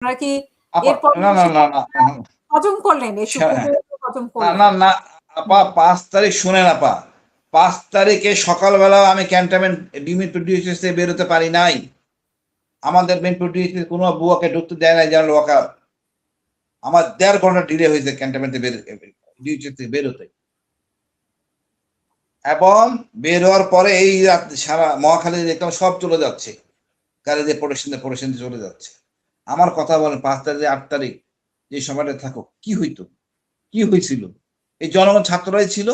আপনারা কি আপা এরপর না, না, না, না। হজম করলেন? একটু সা হজম না, করলেন? না, না, আপা ৫ তারিখ শুনেন আপা। ৫ তারিখে সকালবেলা আমি ক্যান্টনমেন্ট ডিমিট্রো ডিএসএস থেকে বেরোতে পারি নাই। আমাদের মেট্রো ডিএসএস কোন বুয়াকে ঢুকতে দেয় নাই জেনারেল ওয়াকার। আমার ১.৫ ঘন্টা ডিলে হয়েছে ক্যান্টনমেন্ট থেকে ডিএসএস থেকে বেরোতে। এবং বের হওয়ার পরে এই রাত সারা মহাখালী দেখলাম সব চলে যাচ্ছে। গাড়ি দিয়ে প্রোটেকশন দিয়ে চলে যাচ্ছে। আমার কথা বলেন ৫ তারিখ ৮ তারিখ যে সময়টা থাকো কি হইতো? কি হয়েছিল? এই জনগণ ছাত্ররাই ছিল।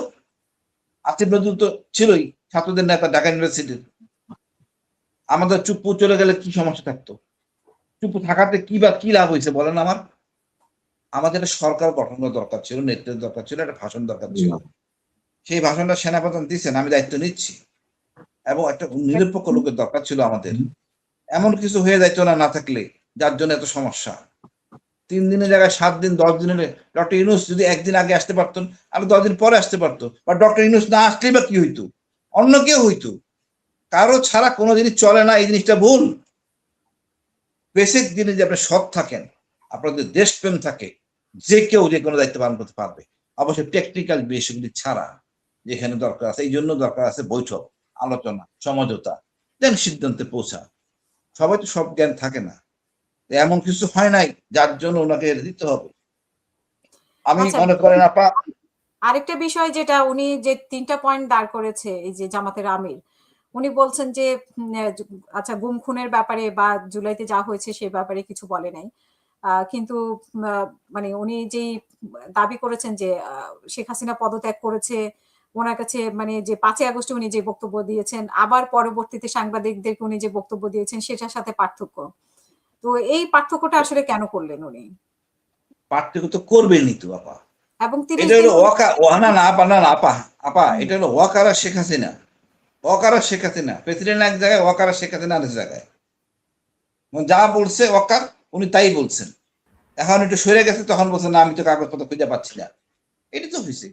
আসিফ নজরুল তো ছিলই ছাত্রদের নেতা ঢাকা ইউনিভার্সিটির। আমাদের চুপ্পু চলে গেলে কি সমস্যা থাকতো? চুপ্পু থাকাতে কি লাভ হয়েছে বলেন আমার? আমাদের একটা সরকার গঠনের দরকার ছিল, নেতৃত্বের দরকার ছিল, একটা ভাষণ দরকার ছিল। সেই ভাষণটা সেনাপ্রধান দিচ্ছেন, আমি দায়িত্ব নিচ্ছি। এবং একটা নিরপেক্ষ লোকের দরকার ছিল আমাদের। এমন কিছু হয়ে যাইতো না থাকলে, যার জন্য এত সমস্যা। ৩ দিনের জায়গায় ৭ দিন ১০ দিনের ডক্টর ইউনূস যদি একদিন আগে আসতে পারতেন, আর ১০ দিন পরে আসতে পারতো। বা ডক্টর ইউনূস না আসলেই বা কি হইতো? অন্য কেউ হইতো। কারো ছাড়া কোনো জিনিস চলে না, এই জিনিসটা ভুল। বেসিক জিনিস যে আপনি সৎ থাকেন, আপনার যদি দেশপ্রেম থাকে, যে কেউ যে কোনো দায়িত্ব পালন করতে পারবে। অবশ্যই টেকনিক্যাল বিষয়গুলি ছাড়া যেখানে দরকার আছে, এই জন্য দরকার আছে বৈঠক, আলোচনা, সমঝোতা, দেন সিদ্ধান্তে পৌঁছা। সবাই তো সব জ্ঞান থাকে না। এমন কিছু হয় নাই যার জন্য ওনাকে দিতে হবে। আমি আচ্ছা, মনে করেন আপা আরেকটা বিষয় যেটা উনি যে ৩ টা পয়েন্ট দাঁড় করেছে এই যে জামাতের আমির। উনি বলছেন যে আচ্ছা গুম খুনের ব্যাপারে বা জুলাইতে যা হয়েছে সে ব্যাপারে কিছু বলে নাই। কিন্তু মানে উনি যেই দাবি করেছেন যে শেখ হাসিনা পদত্যাগ করেছে, উনার কাছে মানে যে ৫ই আগস্টে উনি যে বক্তব্য দিয়েছেন, আবার পরবর্তীতে সাংবাদিকদেরকে উনি যে বক্তব্য দিয়েছেন সেটার সাথে পার্থক্য। তো এই পার্থক্যটা আসলে কেন করলেন উনি? পার্থক্য তো করবেনই তো আপা। এবং ৩০ এটা দিন হলো না না আপা না না আপা আপা হুম, এটা হলো ওয়াকার আর শেখ হাসিনা। ওয়াকার আর শেখ হাসিনা। প্রেসিডেন্ট এক জায়গায়, ওয়াকার আর শেখ হাসিনা আরেক জায়গায়। যা বলছে ওয়াকার উনি তাই বলছেন। এখন একটু সরে গেছে তখন বলছে না আমি তো কাগজপত্র খুঁজে পাচ্ছি না। এটি তো হয়েছে।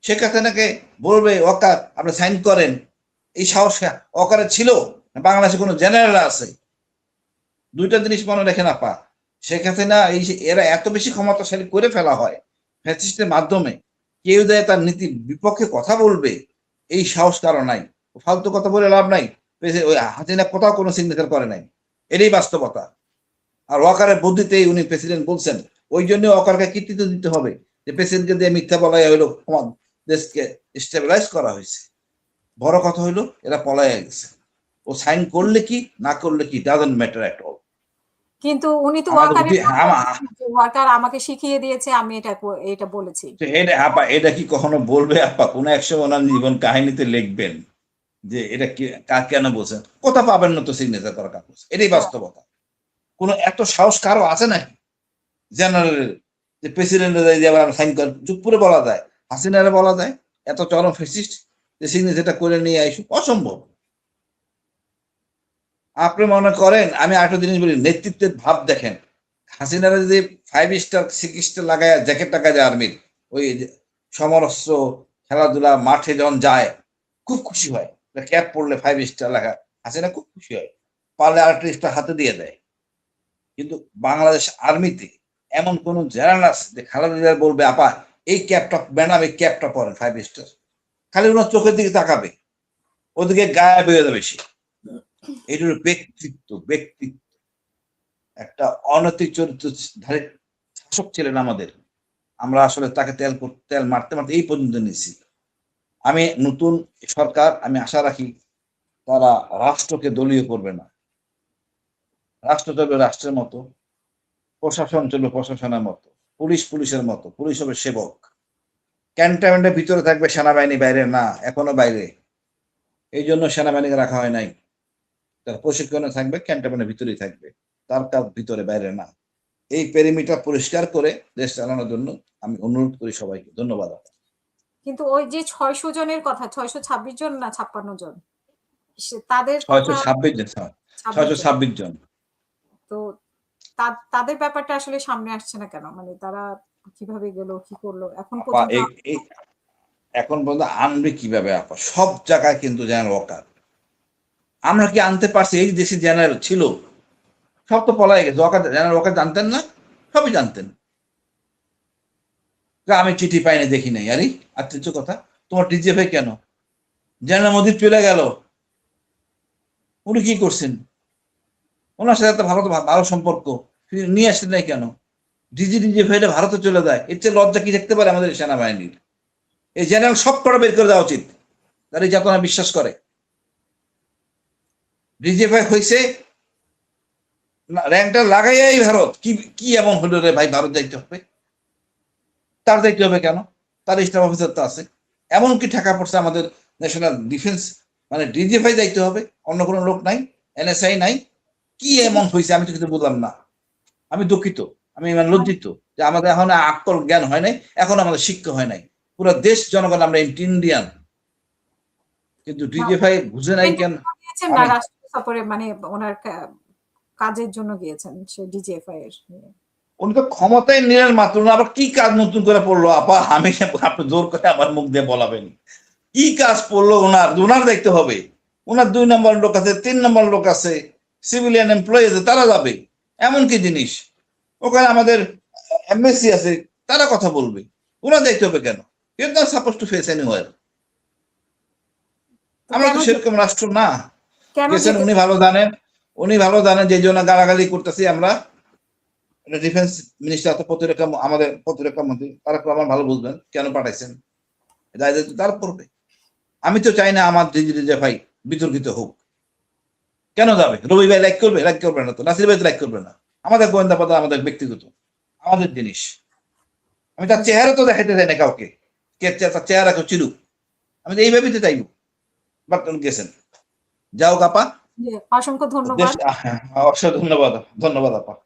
শেখ হাসিনাকে বলবে ওয়াকার আপনি সাইন করেন। এই সাহস ওয়াকারের ছিল? বাংলাদেশে কোনো জেনারেল আছে? দুইটা জিনিস মনে রেখেন আপা। শেখ হাসিনা এরা এত বেশি ক্ষমতাশালী করে ফেলা হয় ফ্যাসিস্টের মাধ্যমে, কেউ যে তার নীতির বিপক্ষে কথা বলবে এই সাহস কারো নাই। ফালতু কথা বলে লাভ নাই। ওই হাসিনা কোথাও কোনো সিগনেচার করে নাই, এটাই বাস্তবতা। আর ওয়াকারের বুদ্ধিতেই উনি প্রেসিডেন্ট বলছেন। ওই জন্য ওয়াকারকে কৃতিত্ব দিতে হবে যে প্রেসিডেন্টকে দিয়ে মিথ্যা বলাই হইলো দেশকে স্টেবিলাইজ করা হয়েছে। বড় কথা হইলো এরা পলাইয়া গেছে। ও সাইন করলে কি না করলে কি ডাজন্ট ম্যাটার এট অল। কিন্তু উনি তো আমাদের ওয়াকারের ওয়াকার আমাকে শিখিয়ে দিয়েছে আমি এটা বলেছি। এটা আপা এটা কি কখনো বলবে আপা? কোন একসময় ওনার জীবন কাহিনীতে লিখবেন যে এটা কি কেন বলছেন? কথা পাবেন না তো সিগনেচার করা কাগজ। এটাই হ্যাঁ, বাস্তবতা। কোন এত সাহস কারো আছে নাকি জেনারেল যে প্রেসিডেন্টের যে আবার সাইন করে চুপ করে বলা যায়? হাসিনারে বলা যায় এত চরম ফেসিস্ট যে সিগনেচারটা করে নিয়ে আইসো? অসম্ভব। আপনি মনে করেন আমি আরেকটা জিনিস বলি, নেতৃত্বের ভাব দেখেন। হাসিনারা যদি 5 স্টার 6 স্টার লাগায় জ্যাকেট টাকা যায় আর্মির, ওই সমরস্ত্র খেলাধুলা মাঠে যখন যায় খুব খুশি হয়। ক্যাপ পরলে 5 স্টার লেখা হাসিনা খুব খুশি হয়। পারলে আরেকটা স্টার হাতে দিয়ে দেয়। কিন্তু বাংলাদেশ আর্মিতে এমন কোন জেনারেল আছে যে খালেদা বলবে আপা এই ক্যাপটা ম্যাডাম এই ক্যাপটা পরেন 5 স্টার। খালি ওনার চোখের দিকে তাকাবে, ওদিকে গায়ে বেয়ে যাবে সে। এটা হলো ব্যক্তিত্ব। একটা অনৈতিক চরিত্রধারী শাসক ছিলেন আমাদের। আমরা আসলে তাকে তেল মারতে মারতে এই পর্যন্ত নিয়েছি। আমি নতুন সরকার আমি আশা রাখি তারা রাষ্ট্রকে দলীয় করবে না। রাষ্ট্র চলবে রাষ্ট্রের মতো, প্রশাসন চলবে প্রশাসনের মতো, পুলিশ পুলিশের মতো, পুলিশ হবে সেবক। ক্যান্টনমেন্টের ভিতরে থাকবে সেনাবাহিনী, বাইরে না, এখনো বাইরে। এই জন্য সেনাবাহিনীকে রাখা হয় নাই। তার প্রশিক্ষণে থাকবে, ক্যান্টনমেন্টের ভিতরেই থাকবে, তার কাজ ভিতরে বাইরে না। এই পেরিমিটার পরিষ্কার করে দেশ চালানোর জন্য আমি অনুরোধ করি সবাইকে। ধন্যবাদ। কিন্তু ওই যে ৬০০ জনের কথা ৬২৬ জন না ৫৬ জন তাদের কথা ৬২৬ জন, ২৬ জন। ৬২৬ জন। তো তাদের ব্যাপারটা আসলে সামনে আসছে না কেন? মানে তারা কিভাবে গেল, কি করলো? এখন আপা পর্যন্ত এখন পর্যন্ত আনবে কিভাবে আপা? সব জায়গায় কিন্তু জেনারেল ওয়াকার। আমরা কি আনতে পারছি? এই দেশে জেনারেল ছিল? সব তো পলাই গেছে, ওকে জানতেন না, সবই জানতেন। আমি চিঠি পাইনি, দেখি নাই। আরে আশ্চর্য কথা, তোমার ডিজিএফআই কেন? জেনারেল মোদী চলে গেল, উনি কি করছেন? ওনার সাথে তো ভালো সম্পর্ক, নিয়ে আসলেন নাই কেন? ডিজিএফআই ভারতে চলে যায়, এর চেয়ে লজ্জা কি দেখতে পারে আমাদের সেনাবাহিনীর? এই জেনারেল সব কটা বের করে দেওয়া উচিত, তারা যাতে না বিশ্বাস করে। ডিজিএফআই হয়েছে র্যাঙ্কটা লাগাইয়াই ভারত, কি কি এমন হলো রে ভাই, ভারত যাইতে হবে? তার যাইতে হবে কেন? তার স্টাফ অফিসার তো আছে। এমন কি ঠাকা পড়ছে আমাদের ন্যাশনাল ডিফেন্স, মানে ডিজিএফআই যাইতে হবে, অন্য কোনো লোক নাই, এনএসআই নাই? কি এমন হয়েছে আমি তো কিছু বুঝলাম না। আমি দুঃখিত, আমি মানে লজ্জিত যে আমাদের এখন আক্কল জ্ঞান হয় নাই, এখন আমাদের শিক্ষা হয় নাই। পুরো দেশ জনগণ আমরা ইন্ডিয়ান, কিন্তু ডিজিএফআই বুঝে নাই কেন? গিয়েছেন না রাষ্ট্রীয় সফরে, মানে ওনার কাজের জন্য গিয়েছেন সে ডিজিএফআই এর। উনি তো ক্ষমতায় নিলেন মাত্র, আবার কি কাজ নতুন করে পড়লো আপা? আমি আপনি জোর করে আমার মুখ দিয়ে বলাবেন, কি কাজ পড়লো ওনার? ওনার দেখতে হবে। ওনার 2 নম্বর লোক আছে, 3 নম্বর লোক আছে, সিভিলিয়ান এমপ্লয়ি আছে, তারা যাবে। এমন কি জিনিস? ওখানে আমাদের এমএসসি আছে, তারা কথা বলবে। ওনার দেখতে হবে কেন? You not suppose to face anywhere. আমরা তো সেরকম রাষ্ট্র না। গেছেন, উনি ভালো জানেন, যে জন্য গালাগালি করতেছি আমরা। ডিফেন্স মিনিস্টার তো আমাদের প্রতিরক্ষা মন্ত্রী, তারা আমার ভালো বুঝবেন কেন পাঠাইছেন, তারা পড়বে। আমি তো চাই না আমার ভাই বিতর্কিত হোক। কেন যাবে? রবি ভাই লাইক করবে না তো, নাসির ভাই লাইক করবে না। আমাদের গোয়েন্দা পাতা আমাদের ব্যক্তিগত, আমাদের জিনিস। আমি তার চেহারা তো দেখাইতে চাই না কাউকে, তার চেহারা কেউ চিরুক, আমি তো এইভাবেই তো চাইব। বাট গেছেন, যাও আপা, অসংখ্য ধন্যবাদ। অসংখ্য ধন্যবাদ, আপা।